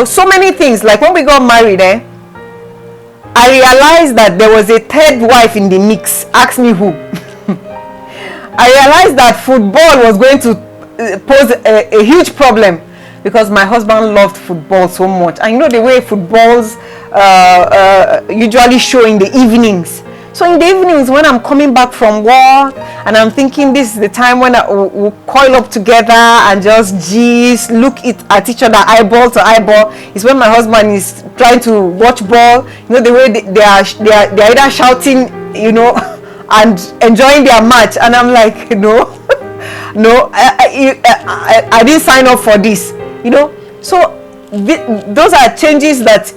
So many things. Like when we got married, I realized that there was a third wife in the mix. Ask me who. I realized that football was going to pose a huge problem, because my husband loved football so much. And the way footballs usually show in the evenings. So in the evenings, when I'm coming back from work and I'm thinking this is the time when we'll coil up together and just look at each other eyeball to eyeball, is when my husband is trying to watch ball. The way they're either shouting, and enjoying their match, and I'm like, no, I didn't sign up for this. So those are changes that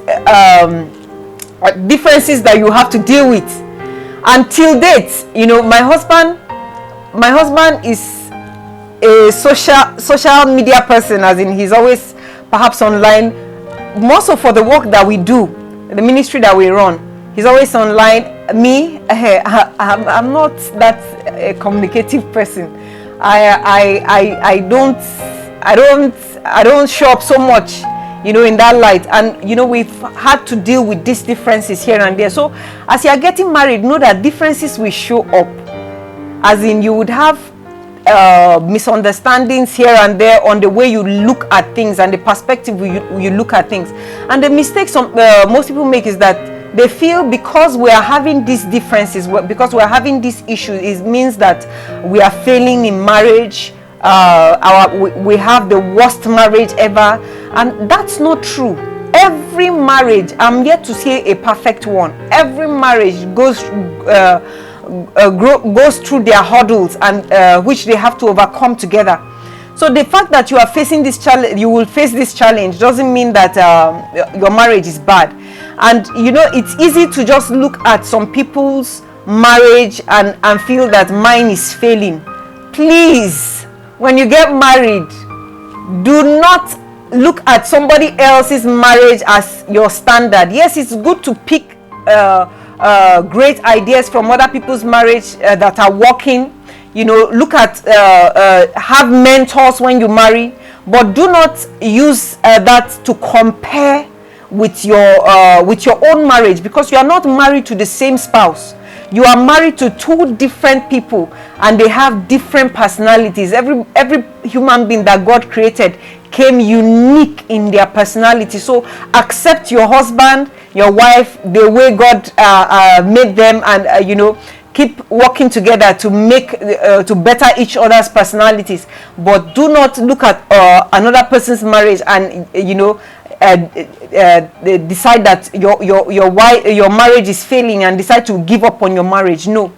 differences that you have to deal with. Until date, my husband is a social media person, as in he's always perhaps online, more so for the work that we do, the ministry that we run. He's always online. Me, I'm not that communicative person. I don't show up so much, in that light. And we've had to deal with these differences here and there. So as you are getting married, know that differences will show up, as in you would have misunderstandings here and there on the way you look at things and the perspective you look at things. And the mistake most people make is that they feel because we are having these differences, because we are having these issues, it means that we are failing in marriage. We have the worst marriage ever, and that's not true. Every marriage, I'm yet to see a perfect one. Every marriage goes through their hurdles, and which they have to overcome together. So the fact that you are facing this challenge, you will face this challenge, doesn't mean that your marriage is bad. And it's easy to just look at some people's marriage and feel that mine is failing. Please, when you get married, do not look at somebody else's marriage as your standard. Yes, it's good to pick great ideas from other people's marriage that are working. Look at have mentors when you marry, but do not use that to compare with your own marriage, because you are not married to the same spouse. You are married to two different people, and they have different personalities. Every human being that God created came unique in their personality. So accept your husband, your wife, the way God made them, and keep working together to make to better each other's personalities. But do not look at another person's marriage and decide that your marriage is failing and decide to give up on your marriage. No.